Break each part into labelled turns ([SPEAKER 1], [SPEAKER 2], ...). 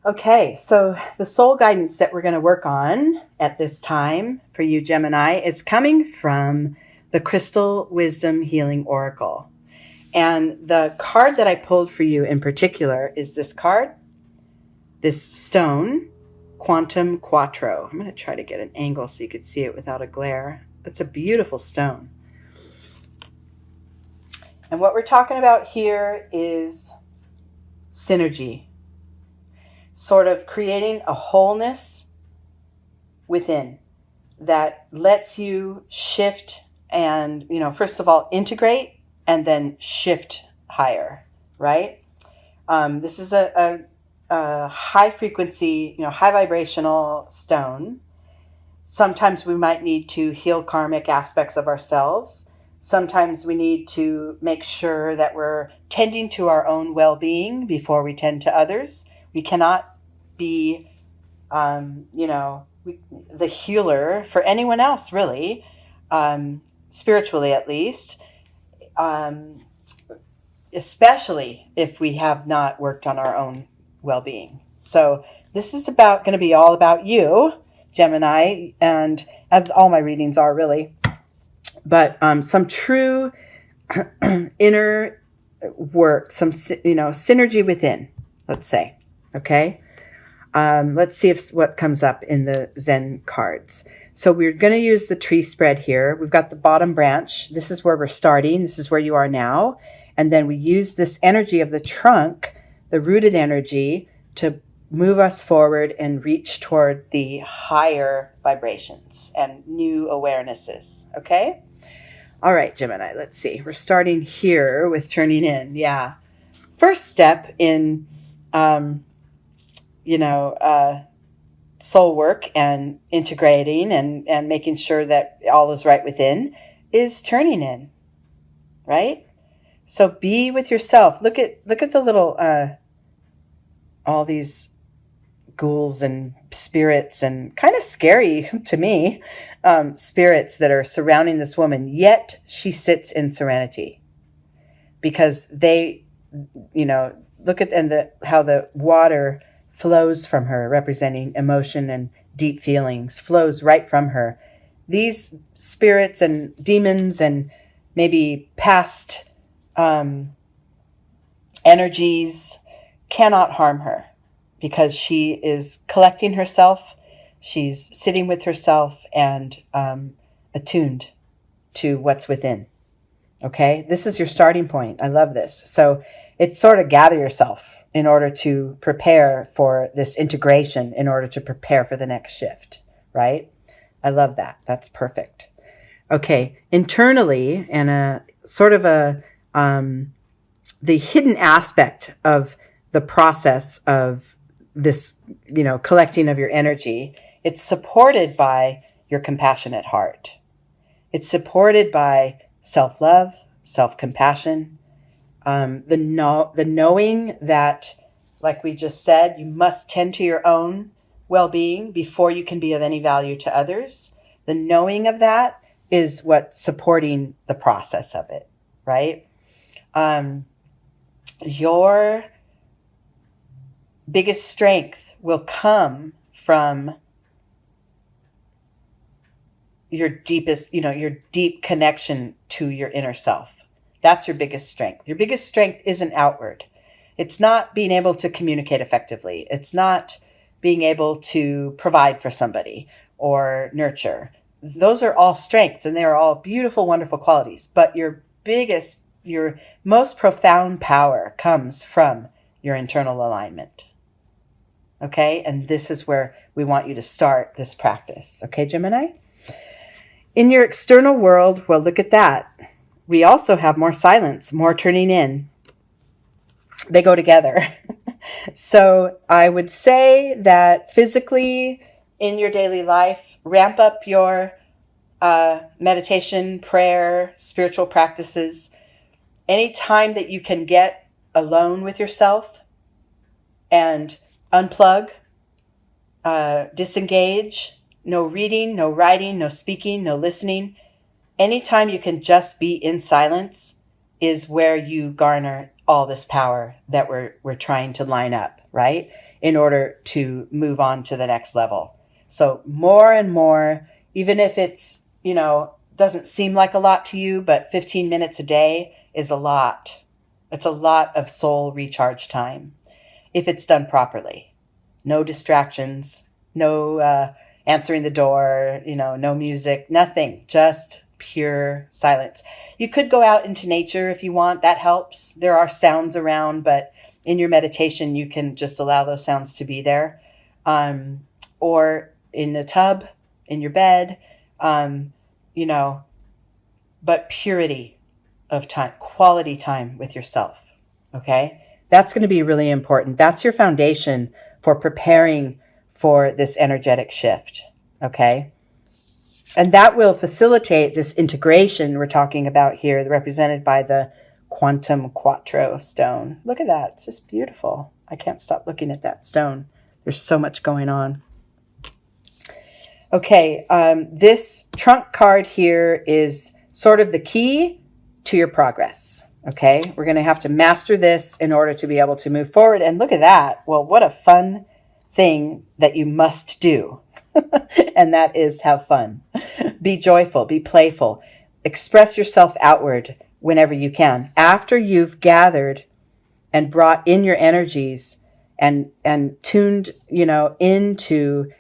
[SPEAKER 1] Okay, so the soul guidance that we're going to work on at this time for you, Gemini, is coming from the Crystal Wisdom Healing Oracle. And the card that I pulled for you in particular is this card, this stone, Quantum Quattro. I'm going to try to get an angle so you could see it without a glare. It's a beautiful stone. And what we're talking about here is synergy, sort of creating a wholeness within that lets you shift and, first of all, integrate and then shift higher, right? This is a high frequency, high vibrational stone. Sometimes we might need to heal karmic aspects of ourselves. Sometimes we need to make sure that we're tending to our own well-being before we tend to others. We cannot be, the healer for anyone else, really, spiritually at least, especially if we have not worked on our own well-being. So this is going to be all about you, Gemini, and as all my readings are really, but some true inner work, some synergy within, let's say. Okay. Let's see what comes up in the Zen cards. So we're going to use the tree spread here. We've got the bottom branch. This is where we're starting. This is where you are now. And then we use this energy of the trunk, the rooted energy, to move us forward and reach toward the higher vibrations and new awarenesses. Okay? All right, Gemini, let's see. We're starting here with turning in. Yeah. First step in soul work and integrating and making sure that all is right within is turning in, right? So be with yourself. Look at the little all these ghouls and spirits and kind of scary to me spirits that are surrounding this woman, yet she sits in serenity because they, look at how the water flows from her, representing emotion and deep feelings, flows right from her. These spirits and demons and maybe past energies cannot harm her because she is collecting herself, she's sitting with herself and attuned to what's within. Okay, this is your starting point. I love this. So it's sort of gather yourself in order to prepare for this integration, in order to prepare for the next shift, right? I love that. That's perfect. Okay, internally, and the hidden aspect of the process of this, collecting of your energy, it's supported by your compassionate heart. It's supported by self-love, self-compassion, the knowing that, like we just said, you must tend to your own well-being before you can be of any value to others. The knowing of that is what's supporting the process of it, right? Your biggest strength will come from your deepest, your deep connection to your inner self. That's your biggest strength. Your biggest strength isn't outward. It's not being able to communicate effectively. It's not being able to provide for somebody or nurture. Those are all strengths and they are all beautiful, wonderful qualities. But your most profound power comes from your internal alignment. Okay? And this is where we want you to start this practice. Okay, Gemini? In your external world, well, look at that. We also have more silence, more turning in. They go together. So I would say that physically in your daily life, ramp up your meditation, prayer, spiritual practices. Any time that you can get alone with yourself and unplug, disengage, no reading, no writing, no speaking, no listening. Anytime you can just be in silence is where you garner all this power that we're trying to line up, right? in order to move on to the next level. So more and more, even if it's, doesn't seem like a lot to you, but 15 minutes a day is a lot. It's a lot of soul recharge time if it's done properly. No distractions, no answering the door, no music, nothing, just pure silence. You could go out into nature if you want. That helps. There are sounds around, but in your meditation, you can just allow those sounds to be there. Or in a tub, in your bed, but purity of time, quality time with yourself. Okay. That's going to be really important. That's your foundation for preparing for this energetic shift. Okay. And that will facilitate this integration we're talking about here, represented by the Quantum Quattro stone. Look at that. It's just beautiful. I can't stop looking at that stone. There's so much going on. Okay, this trunk card here is sort of the key to your progress. Okay, we're going to have to master this in order to be able to move forward. And look at that. Well, what a fun thing that you must do. And that is have fun. Be joyful, be playful, express yourself outward whenever you can. After you've gathered and brought in your energies and tuned, into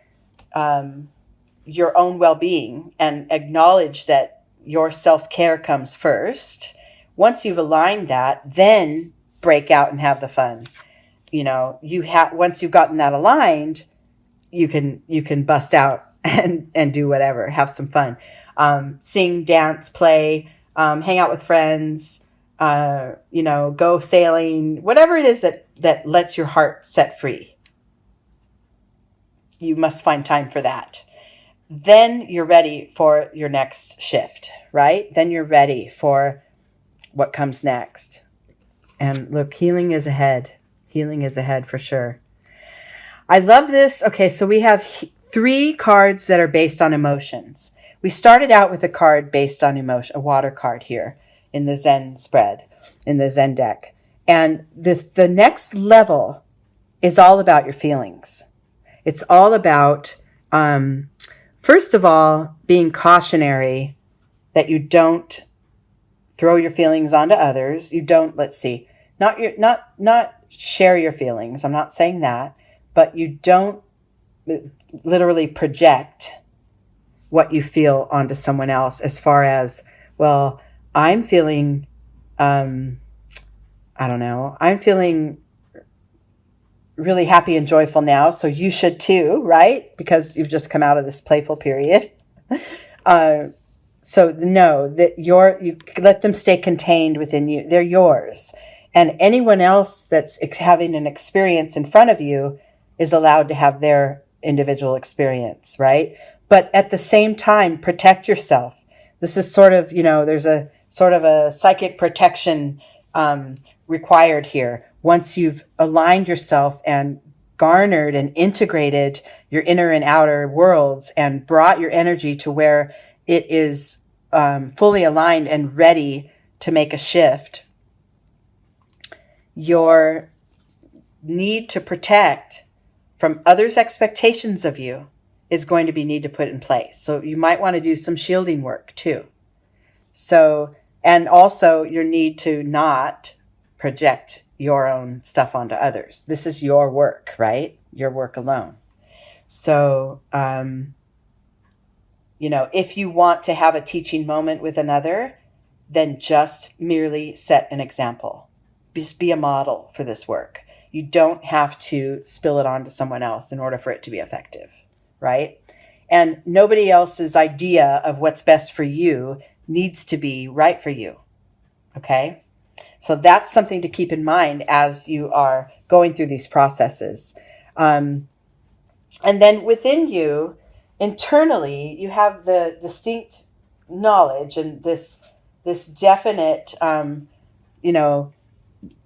[SPEAKER 1] your own well-being, and acknowledge that your self-care comes first. Once you've aligned that, then break out and have the fun. Once you've gotten that aligned, you can bust out and do whatever, have some fun, sing, dance, play, hang out with friends, go sailing, whatever it is that lets your heart set free. You must find time for that. Then you're ready for your next shift, right? Then you're ready for what comes next. And look, healing is ahead. Healing is ahead for sure. I love this. Okay, so we have 3 cards that are based on emotions. We started out with a card based on emotion, a water card here in the Zen spread, in the Zen deck. And the next level is all about your feelings. It's all about, first of all, being cautionary that you don't throw your feelings onto others. You don't, not share your feelings. I'm not saying that. But you don't literally project what you feel onto someone else as far as, well, I'm feeling, I'm feeling really happy and joyful now, so you should too, right? Because you've just come out of this playful period. So no, that you let them stay contained within you. They're yours. And anyone else that's having an experience in front of you is allowed to have their individual experience, right? But at the same time, protect yourself. This is sort of, there's a sort of a psychic protection required here. Once you've aligned yourself and garnered and integrated your inner and outer worlds and brought your energy to where it is fully aligned and ready to make a shift, your need to protect from others' expectations of you is going to be need to put in place. So you might want to do some shielding work too. So, and also your need to not project your own stuff onto others. This is your work, right? Your work alone. So, if you want to have a teaching moment with another, then just merely set an example. Just be a model for this work. You don't have to spill it onto someone else in order for it to be effective, right? And nobody else's idea of what's best for you needs to be right for you, okay? So that's something to keep in mind as you are going through these processes. And then within you, internally, you have the distinct knowledge and this definite,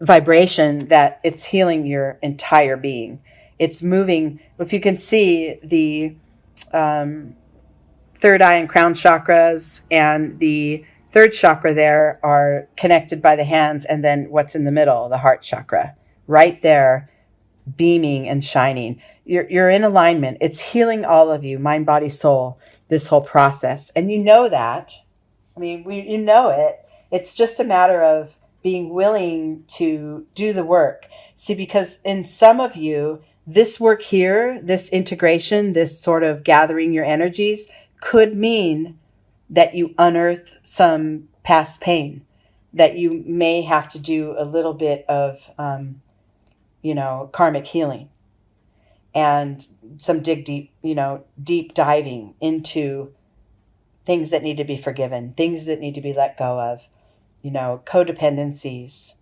[SPEAKER 1] vibration that it's healing your entire being. It's moving. If you can see the third eye and crown chakras and the third chakra there are connected by the hands, and then what's in the middle, the heart chakra, right there, beaming and shining. You're in alignment. It's healing all of you, mind, body, soul, this whole process. And you know that. I mean, you know it. It's just a matter of being willing to do the work. See, because in some of you, this work here, this integration, this sort of gathering your energies could mean that you unearth some past pain, that you may have to do a little bit of, karmic healing and some deep diving into things that need to be forgiven, things that need to be let go of, codependencies,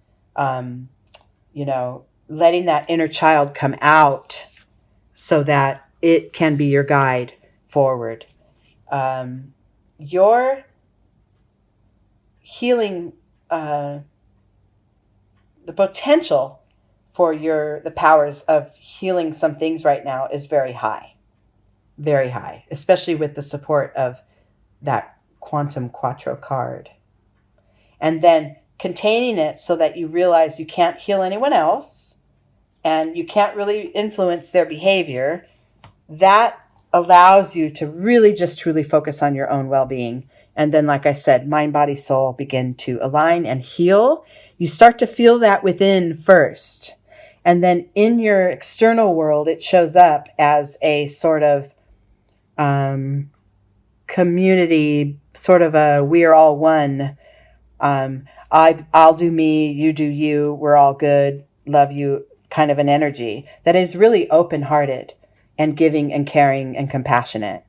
[SPEAKER 1] letting that inner child come out so that it can be your guide forward. Your healing, the potential for the powers of healing some things right now is very high, especially with the support of that Quantum Quattro card. And then containing it so that you realize you can't heal anyone else and you can't really influence their behavior. That allows you to really just truly focus on your own well-being. And then, like I said, mind, body, soul begin to align and heal. You start to feel that within first. And then in your external world, it shows up as a sort of community, sort of a we're all one. I'll do me, you do you, we're all good, love you kind of an energy that is really open-hearted and giving and caring and compassionate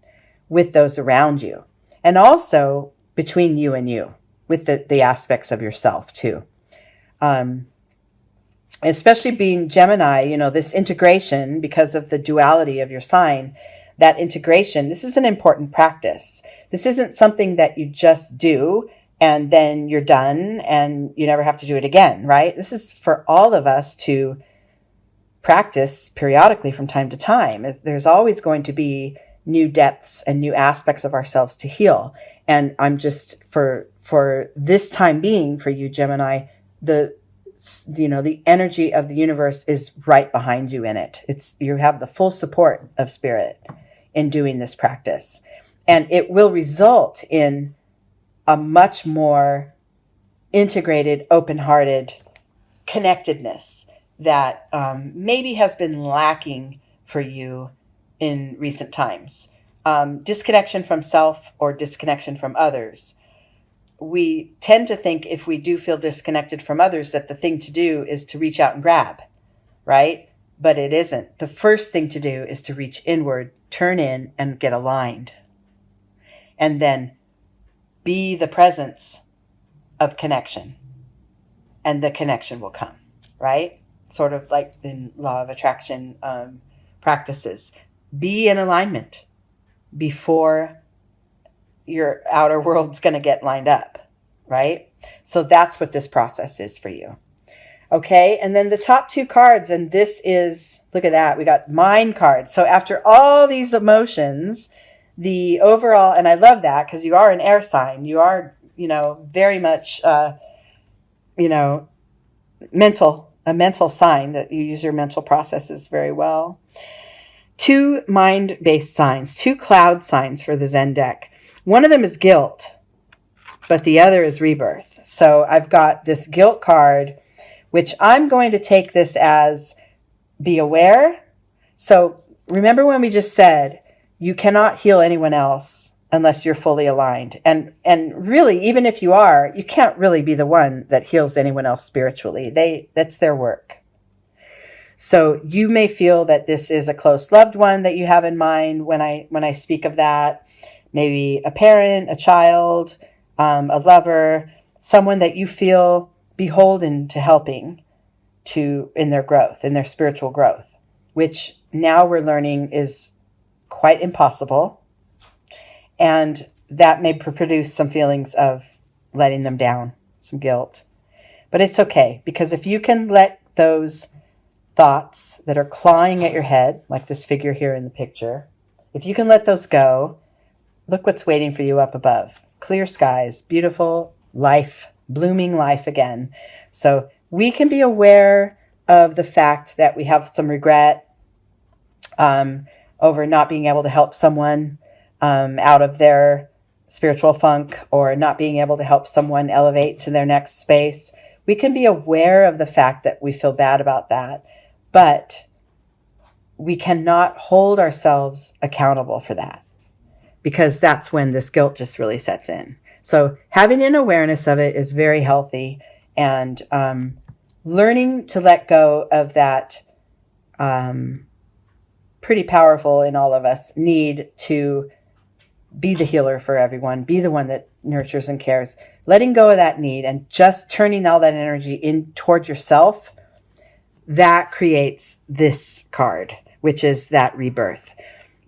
[SPEAKER 1] with those around you. And also between you and you, with the aspects of yourself too. Especially being Gemini, this integration, because of the duality of your sign, that integration, this is an important practice. This isn't something that you just do and then you're done and you never have to do it again, right? This is for all of us to practice periodically from time to time. There's always going to be new depths and new aspects of ourselves to heal. And I'm just, for this time being, for you, Gemini, the energy of the universe is right behind you in it. You have the full support of spirit in doing this practice. And it will result in a much more integrated, open-hearted connectedness that maybe has been lacking for you in recent times. Disconnection from self or disconnection from others. We tend to think if we do feel disconnected from others that the thing to do is to reach out and grab, right? But it isn't. The first thing to do is to reach inward, turn in, and get aligned. And then be the presence of connection. And the connection will come, right? Sort of like in law of attraction practices. Be in alignment before your outer world's going to get lined up, right? So that's what this process is for you. Okay, and then the top two cards, and this is, look at that, we got mind cards. So after all these emotions, the overall, and I love that because you are an air sign. You are, very much, a mental sign, that you use your mental processes very well. Two mind-based signs, two cloud signs for the Zen deck. One of them is guilt, but the other is rebirth. So I've got this guilt card, which I'm going to take this as be aware. So remember when we just said you cannot heal anyone else unless you're fully aligned. And really, even if you are, you can't really be the one that heals anyone else spiritually. That's their work. So you may feel that this is a close loved one that you have in mind when I speak of that. Maybe a parent, a child, a lover, someone that you feel beholden to helping in their growth, in their spiritual growth, which now we're learning is quite impossible. And that may produce some feelings of letting them down, some guilt. But it's okay, because if you can let those thoughts that are clawing at your head, like this figure here in the picture, if you can let those go, look what's waiting for you up above. Clear skies, beautiful life, blooming life again. So we can be aware of the fact that we have some regret over not being able to help someone out of their spiritual funk, or not being able to help someone elevate to their next space. We can be aware of the fact that we feel bad about that, but we cannot hold ourselves accountable for that, because that's when this guilt just really sets in. So having an awareness of it is very healthy, and learning to let go of that pretty powerful in all of us need to be the healer for everyone, be the one that nurtures and cares. Letting go of that need and just turning all that energy in toward yourself, that creates this card, which is that rebirth.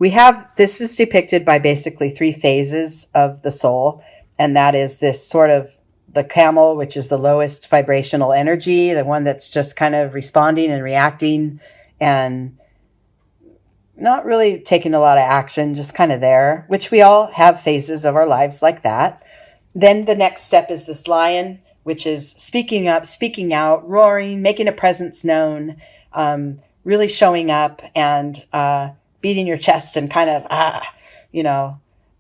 [SPEAKER 1] This is depicted by basically 3 phases of the soul, and that is this sort of the camel, which is the lowest vibrational energy, the one that's just kind of responding and reacting and not really taking a lot of action, just kind of there, which we all have phases of our lives like that. Then the next step is this lion, which is speaking up, speaking out, roaring, making a presence known, really showing up and beating your chest and kind of,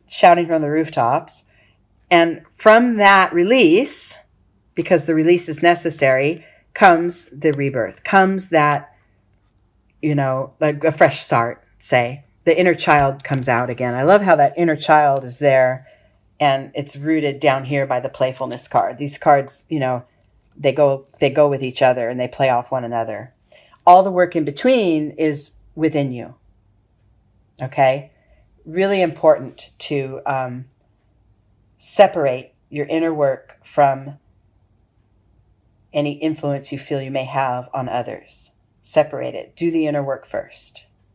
[SPEAKER 1] shouting from the rooftops. And from that release, because the release is necessary, comes the rebirth, comes that, like a fresh start, say. The inner child comes out again. I love how that inner child is there, and it's rooted down here by the playfulness card. These cards, they go with each other and they play off one another. All the work in between is within you. Okay? Really important to separate your inner work from any influence you feel you may have on others. Separate it. Do the inner work first.